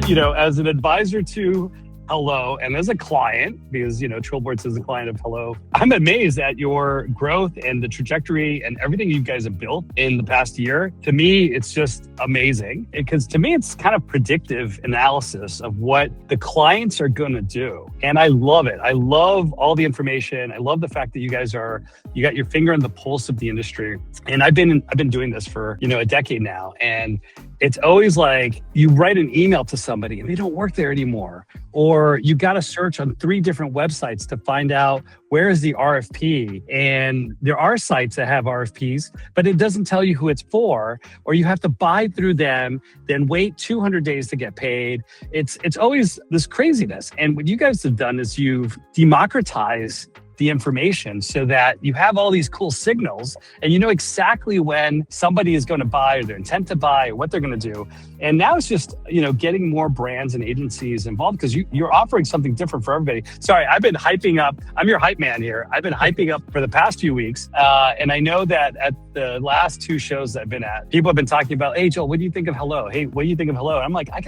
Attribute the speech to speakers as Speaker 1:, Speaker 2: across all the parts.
Speaker 1: as an advisor to Hellooh and as a client, because, Trillboards is a client of Hellooh, I'm amazed at your growth and the trajectory and everything you guys have built in the past year. To me, it's just amazing because to me, it's kind of predictive analysis of what the clients are going to do. And I love it. I love all the information. I love the fact that you guys you got your finger on the pulse of the industry. And I've been doing this for, a decade now. And it's always like you write an email to somebody and they don't work there anymore. Or you got to search on 3 different websites to find out where is the RFP. And there are sites that have RFPs, but it doesn't tell you who it's for, or you have to buy through them, then wait 200 days to get paid. It's always this craziness. And what you guys have done is you've democratized the information so that you have all these cool signals and you know exactly when somebody is going to buy or their intent to buy or what they're going to do. And now it's just, getting more brands and agencies involved because you're offering something different for everybody. Sorry, I've been hyping up. I'm your hype man here. I've been hyping up for the past few weeks. And I know that at the last 2 shows that I've been at, people have been talking about, hey, Joel, what do you think of Hellooh? Hey, what do you think of Hellooh? I'm like, I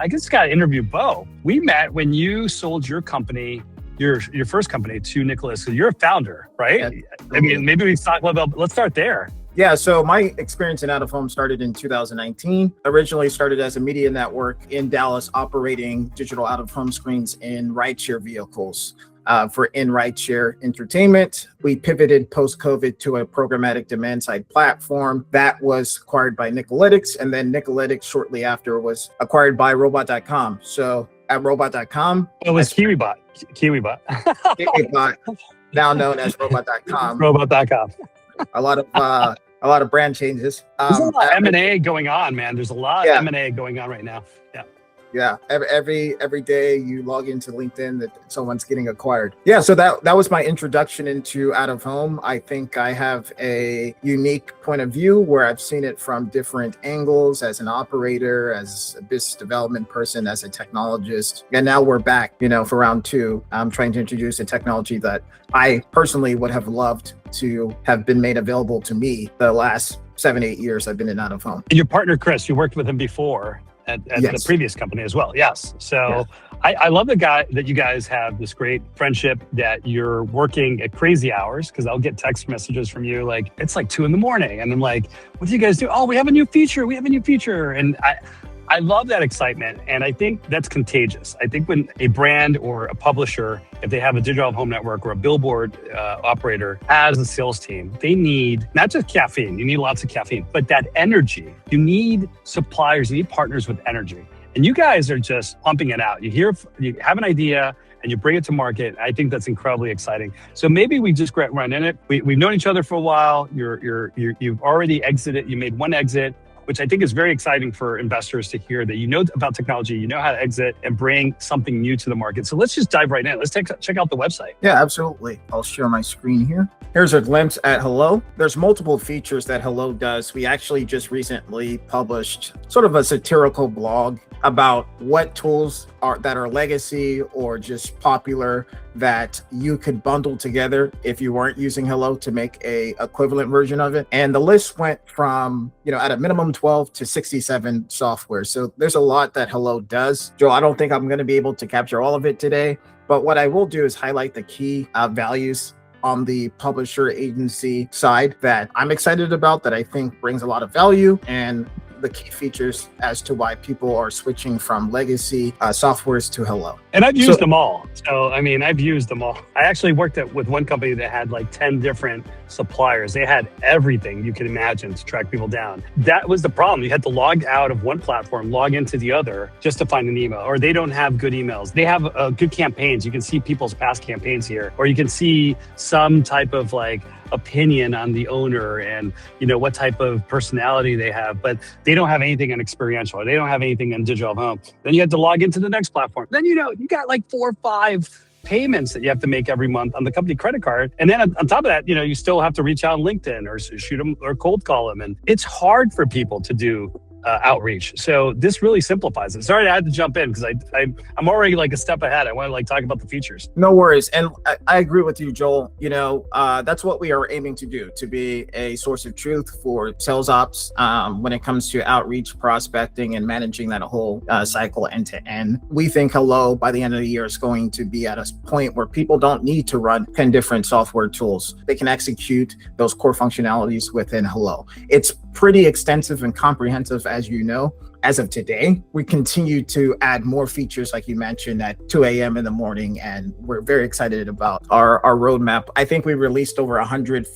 Speaker 1: just got to interview Bo. We met when you sold your company, your first company to Nicholas. So you're a founder, right? Yeah. I mean, maybe we talk about, let's start there.
Speaker 2: Yeah, so my experience in out-of-home started in 2019. Originally started as a media network in Dallas, operating digital out-of-home screens in rideshare vehicles for in-rideshare entertainment. We pivoted post-COVID to a programmatic demand-side platform that was acquired by Nicholytics, and then Nicholytics shortly after was acquired by Robot.com. So at Robot.com,
Speaker 1: it was KiwiBot. KiwiBot,
Speaker 2: now known as Robot.com.
Speaker 1: Robot.com.
Speaker 2: A lot of brand changes.
Speaker 1: There's a lot of M&A going on, man. There's a lot of M&A going on right now.
Speaker 2: Yeah. Every day you log into LinkedIn that someone's getting acquired. Yeah. So that was my introduction into out of home. I think I have a unique point of view where I've seen it from different angles as an operator, as a business development person, as a technologist. And now we're back, for round 2. I'm trying to introduce a technology that I personally would have loved to have been made available to me the last 7-8 years I've been in out of home.
Speaker 1: And your partner, Chris, you worked with him before at the previous company as well. Yes. So I love the guy that you guys have this great friendship that you're working at crazy hours, because I'll get text messages from you like, it's like 2 a.m. and I'm like, what do you guys do? Oh, we have a new feature. And I love that excitement. And I think that's contagious. I think when a brand or a publisher, if they have a digital home network or a billboard operator has a sales team, they need not just caffeine, you need lots of caffeine, but that energy. You need suppliers, you need partners with energy. And you guys are just pumping it out. You have an idea and you bring it to market. I think that's incredibly exciting. So maybe we just run in it. We've known each other for a while. You've already exited. You made one exit, which I think is very exciting for investors to hear that you know about technology, you know how to exit and bring something new to the market. So let's just dive right in. Let's check out the website.
Speaker 2: Yeah, absolutely. I'll share my screen here. Here's a glimpse at Hellooh. There's multiple features that Hellooh does. We actually just recently published sort of a satirical blog about what tools that are legacy or just popular that you could bundle together if you weren't using Hellooh to make a equivalent version of it. And the list went from, at a minimum 12 to 67 software. So there's a lot that Hellooh does. Joe, I don't think I'm going to be able to capture all of it today, but what I will do is highlight the key values on the publisher agency side that I'm excited about, that I think brings a lot of value, and the key features as to why people are switching from legacy softwares to Hellooh.
Speaker 1: And I've used them all. So, I've used them all. I actually worked with one company that had like 10 different suppliers. They had everything you could imagine to track people down. That was the problem. You had to log out of one platform, log into the other just to find an email, or they don't have good emails. They have good campaigns. You can see people's past campaigns here, or you can see some type of like opinion on the owner and what type of personality they have, but they don't have anything on experiential, or they don't have anything on digital home. Then you have to log into the next platform. Then you got like 4 or 5 payments that you have to make every month on the company credit card. And then on top of that, you still have to reach out on LinkedIn or shoot them or cold call them. And it's hard for people to do outreach. So this really simplifies it. Sorry, I had to jump in because I'm already like a step ahead. I want to like talk about the features.
Speaker 2: No worries. And I agree with you, Joel. That's what we are aiming to do, to be a source of truth for sales ops when it comes to outreach, prospecting, and managing that whole cycle end to end. We think Hellooh by the end of the year is going to be at a point where people don't need to run 10 different software tools. They can execute those core functionalities within Hellooh. It's pretty extensive and comprehensive, as you know. As of today, we continue to add more features, like you mentioned, at 2 a.m. in the morning, and we're very excited about our roadmap. I think we released over 100.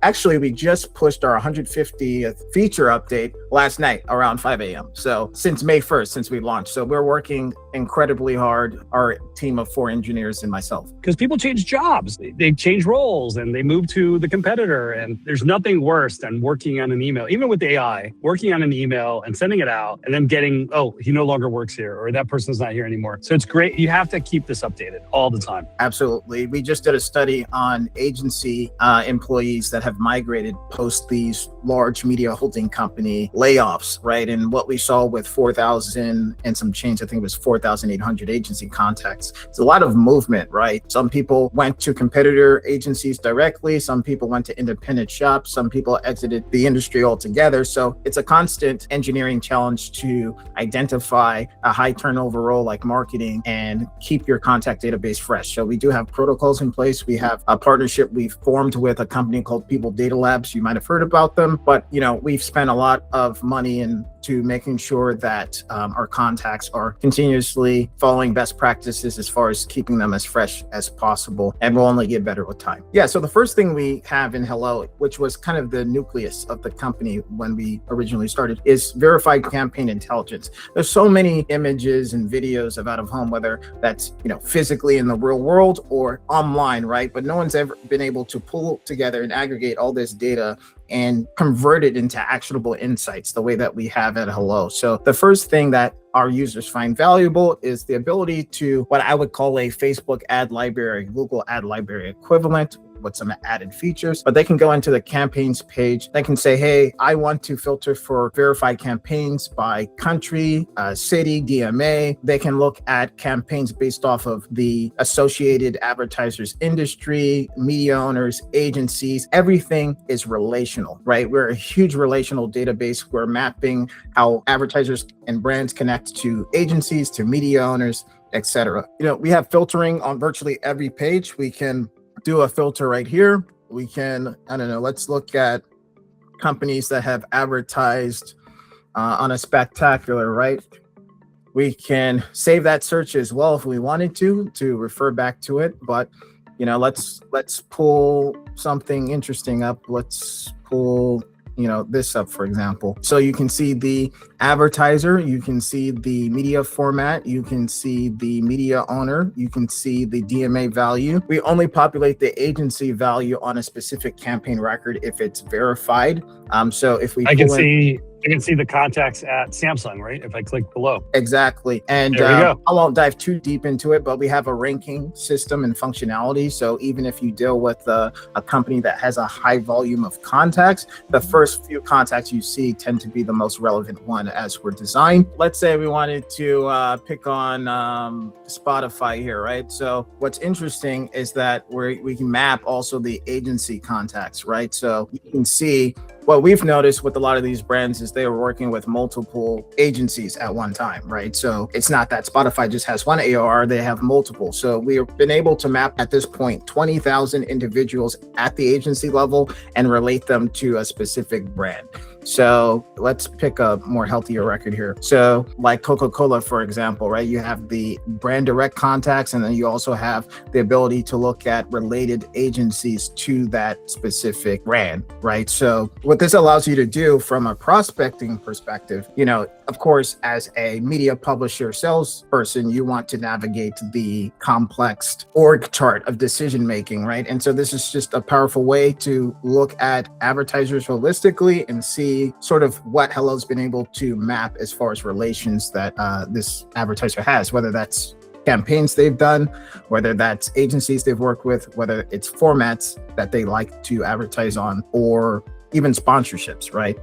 Speaker 2: Actually, we just pushed our 150th feature update last night around 5 a.m. So since May 1st, since we launched. So we're working incredibly hard, our team of 4 engineers and myself.
Speaker 1: Because people change jobs, they change roles, and they move to the competitor. And there's nothing worse than working on an email, even with AI, working on an email and sending it out and then getting, oh, he no longer works here, or that person's not here anymore. So it's great. You have to keep this updated all the time.
Speaker 2: Absolutely. We just did a study on agency employees that have migrated post these large media holding company layoffs, right? And what we saw with 4,000 and some change, I think it was 4,800 agency contacts. It's a lot of movement, right? Some people went to competitor agencies directly. Some people went to independent shops. Some people exited the industry altogether. So it's a constant engineering challenge to identify a high turnover role like marketing and keep your contact database fresh. So we do have protocols in place. We have a partnership we've formed with a company called People Data Labs. You might have heard about them, but we've spent a lot of money into making sure that our contacts are continuously following best practices as far as keeping them as fresh as possible, and will only get better with time. Yeah, so the first thing we have in Hellooh, which was kind of the nucleus of the company when we originally started, is verified campaign intelligence. There's so many images and videos of out of home, whether that's physically in the real world or online, right? But no one's ever been able to pull together and aggregate all this data and convert it into actionable insights the way that we have at Hellooh. So the first thing that our users find valuable is the ability to what I would call a Facebook ad library, Google ad library equivalent, with some added features. But they can go into the campaigns page. They can say, hey, I want to filter for verified campaigns by country, city, DMA. They can look at campaigns based off of the associated advertisers industry, media owners, agencies. Everything is relational, right? We're a huge relational database. We're mapping how advertisers and brands connect to agencies, to media owners, etc. We have filtering on virtually every page. We can do a filter right here. We can, let's look at companies that have advertised on a spectacular, right? We can save that search as well if we wanted to refer back to it. But, let's pull something interesting up. Let's pull this up, for example. So you can see the advertiser, you can see the media format, you can see the media owner, you can see the DMA value. We only populate the agency value on a specific campaign record if it's verified. So if we
Speaker 1: I can see the contacts at Samsung, right? If I click below.
Speaker 2: Exactly. And I won't dive too deep into it, but we have a ranking system and functionality. So even if you deal with a company that has a high volume of contacts, the first few contacts you see tend to be the most relevant one as we're designed. Let's say we wanted to pick on Spotify here, right? So what's interesting is that we can map also the agency contacts, right? So you can see what we've noticed with a lot of these brands is they are working with multiple agencies at one time, right? So it's not that Spotify just has one AOR, they have multiple. So we've been able to map at this point 20,000 individuals at the agency level and relate them to a specific brand. So let's pick a more healthier record here. So like Coca-Cola, for example, right? You have the brand direct contacts, and then you also have the ability to look at related agencies to that specific brand, right? So what this allows you to do from a prospecting perspective, of course, as a media publisher salesperson, you want to navigate the complex org chart of decision-making, right? And so this is just a powerful way to look at advertisers holistically and see sort of what Hellooh's been able to map as far as relations that this advertiser has, whether that's campaigns they've done, whether that's agencies they've worked with, whether it's formats that they like to advertise on, or even sponsorships, right?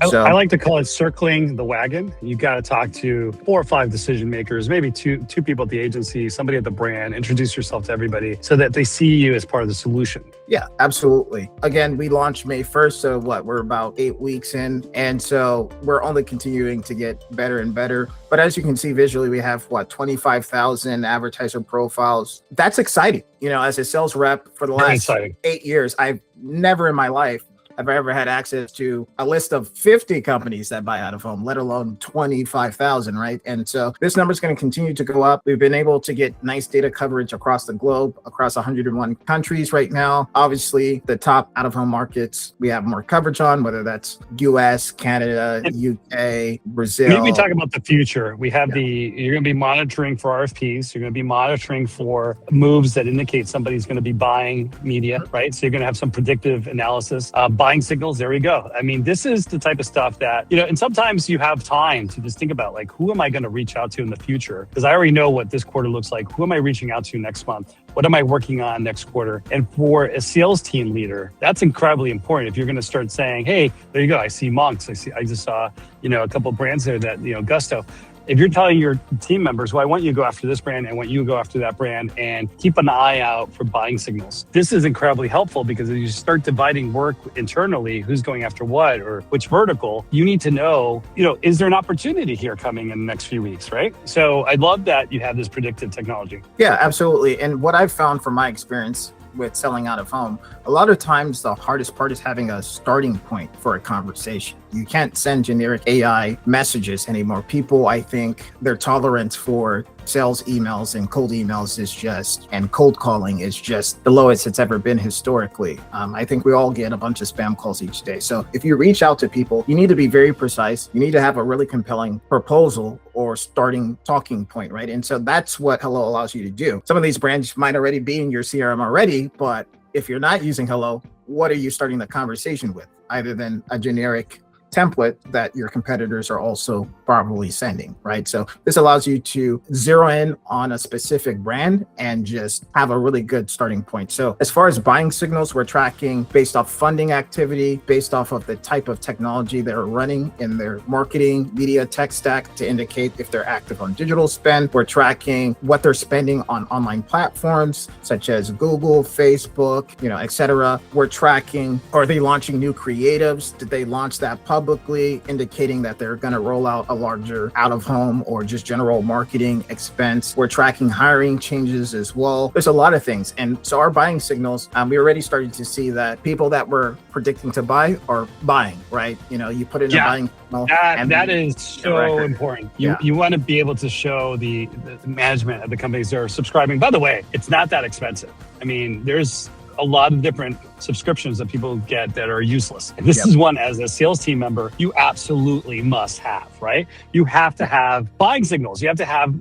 Speaker 2: So
Speaker 1: I like to call it circling the wagon. You've got to talk to 4 or 5 decision makers, maybe two people at the agency, somebody at the brand, introduce yourself to everybody so that they see you as part of the solution.
Speaker 2: yeah, absolutely. Again, we launched May 1st. So we're about 8 weeks in. And so we're only continuing to get better and better. But as you can see visually, we have 25,000 advertiser profiles. That's exciting. As a sales rep for the last 8 years, I've never in my life have I ever had access to a list of 50 companies that buy out of home, let alone 25,000, right? And so this number is going to continue to go up. We've been able to get nice data coverage across the globe, across 101 countries right now. Obviously, the top out of home markets we have more coverage on, whether that's US, Canada, UK, Brazil.
Speaker 1: Maybe talk about the future. We have you're going to be monitoring for RFPs. You're going to be monitoring for moves that indicate somebody's going to be buying media, right? So you're going to have some predictive analysis. Buying signals, there we go. I mean, this is the type of stuff that, and sometimes you have time to just think about, like, who am I going to reach out to in the future? Because I already know what this quarter looks like. Who am I reaching out to next month? What am I working on next quarter? And for a sales team leader, that's incredibly important. If you're going to start saying, hey, there you go. I see Monks. I just saw, a couple of brands there that, Gusto. If you're telling your team members, well, I want you to go after this brand, I want you to go after that brand, and keep an eye out for buying signals. This is incredibly helpful because as you start dividing work internally, who's going after what or which vertical, you need to know, is there an opportunity here coming in the next few weeks, right? So I love that you have this predictive technology.
Speaker 2: Yeah, absolutely. And what I've found from my experience with selling out of home, a lot of times the hardest part is having a starting point for a conversation. You can't send generic AI messages anymore. People, I think their tolerance for sales emails and cold emails and cold calling is just the lowest it's ever been historically. I think we all get a bunch of spam calls each day. So if you reach out to people, you need to be very precise. You need to have a really compelling proposal or starting talking point, right? And so that's what Hellooh allows you to do. Some of these brands might already be in your CRM already, but if you're not using Hellooh, what are you starting the conversation with? Other than a generic template that your competitors are also probably sending, right? So this allows you to zero in on a specific brand and just have a really good starting point. So as far as buying signals, we're tracking based off funding activity, based off of the type of technology they're running in their marketing, media tech stack to indicate if they're active on digital spend. We're tracking what they're spending on online platforms such as Google, Facebook, et cetera. We're tracking, are they launching new creatives? Did they launch that publicly, indicating that they're going to roll out a larger out of home or just general marketing expense. We're tracking hiring changes as well. There's a lot of things. And so our buying signals, we already started to see that people that were predicting to buy are buying, right? You put in a buying signal.
Speaker 1: That is so important. You want to be able to show the management of the companies that are subscribing. By the way, it's not that expensive. I mean, there's a lot of different subscriptions that people get that are useless. And this is one, as a sales team member, you absolutely must have, right? You have to have buying signals. You have to have,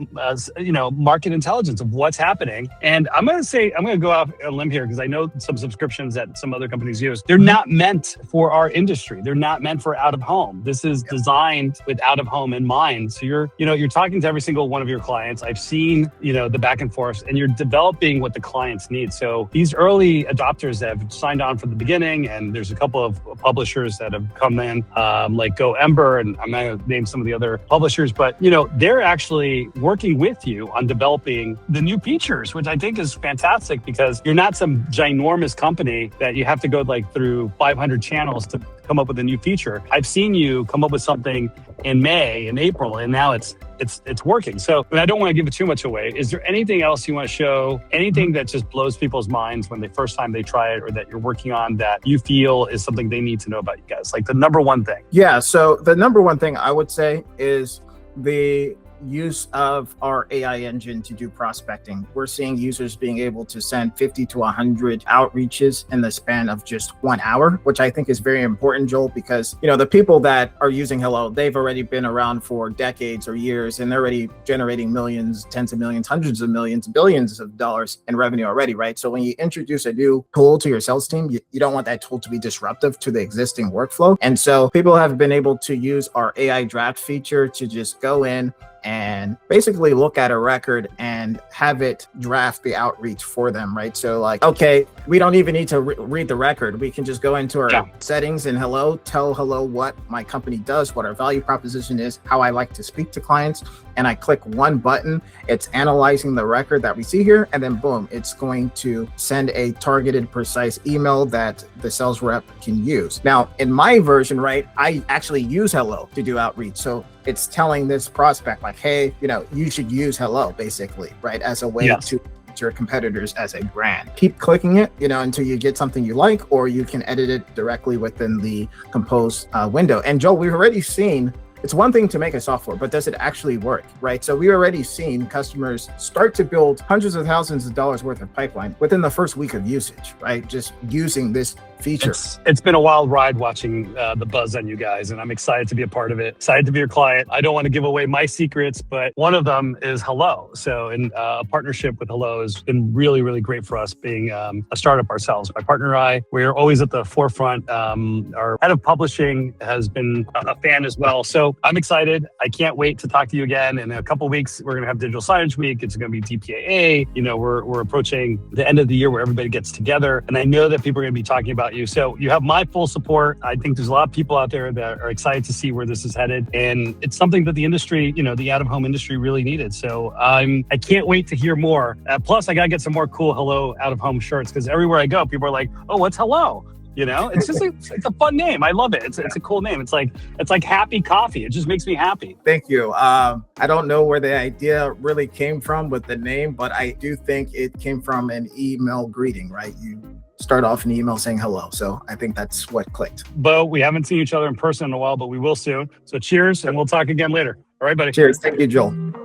Speaker 1: market intelligence of what's happening. And I'm going to go off a limb here because I know some subscriptions that some other companies use. They're not meant for our industry. They're not meant for out of home. This is designed with out of home in mind. So you're talking to every single one of your clients. I've seen, the back and forth, and you're developing what the clients need. So these early adopters that have signed on from the beginning, and there's a couple of publishers that have come in, like Go Ember, and I'm not going to name some of the other publishers, but they're actually working with you on developing the new features, which I think is fantastic because you're not some ginormous company that you have to go through 500 channels to come up with a new feature. I've seen you come up with something in May and April, and now it's working. So, I don't want to give it too much away. Is there anything else you want to show? Anything that just blows people's minds when the first time they try it, or that you're working on that you feel is something they need to know about you guys? Like the number one thing.
Speaker 2: Yeah. So the number one thing I would say is the use of our AI engine to do prospecting. We're seeing users being able to send 50 to 100 outreaches in the span of just 1 hour, which I think is very important, Joel, because, the people that are using Hellooh, they've already been around for decades or years, and they're already generating millions, tens of millions, hundreds of millions, billions of dollars in revenue already, right? So when you introduce a new tool to your sales team, you don't want that tool to be disruptive to the existing workflow. And so people have been able to use our AI draft feature to just go in and basically look at a record and have it draft the outreach for them, right? So like, okay, we don't even need to read the record. We can just go into our settings in Hellooh, tell Hellooh what my company does, what our value proposition is, how I like to speak to clients. And I click one button, it's analyzing the record that we see here, and then boom, it's going to send a targeted, precise email that the sales rep can use. Now, in my version, right, I actually use Hellooh to do outreach. So it's telling this prospect like, hey, you should use Hellooh basically, right, as a way to your competitors as a brand. Keep clicking it, until you get something you like, or you can edit it directly within the Compose window. And Joel, we've already seen it's one thing to make a software, but does it actually work, right? So we already seen customers start to build hundreds of thousands of dollars worth of pipeline within the first week of usage, right? Just using this feature.
Speaker 1: It's been a wild ride watching the buzz on you guys, and I'm excited to be a part of it. Excited to be your client. I don't want to give away my secrets, but one of them is Hellooh. So in a partnership with Hellooh has been really, really great for us being a startup ourselves. My partner and I, we're always at the forefront. Our head of publishing has been a fan as well. So I'm excited. I can't wait to talk to you again. In a couple of weeks, we're going to have Digital Signage Week. It's going to be DPAA. We're approaching the end of the year where everybody gets together. And I know that people are going to be talking about you. So you have my full support. I think there's a lot of people out there that are excited to see where this is headed. And it's something that the industry, the out-of-home industry really needed. So I can't wait to hear more. Plus, I got to get some more cool Hellooh out-of-home shirts because everywhere I go, people are like, oh, what's Hellooh? It's just it's a fun name. I love it. It's a cool name. It's like happy coffee. It just makes me happy.
Speaker 2: Thank you. I don't know where the idea really came from with the name, but I do think it came from an email greeting, right? You start off an email saying hello. So I think that's what clicked.
Speaker 1: Bo, we haven't seen each other in person in a while, but we will soon. So cheers, and we'll talk again later. All right, buddy.
Speaker 2: Cheers. Thank you, Joel.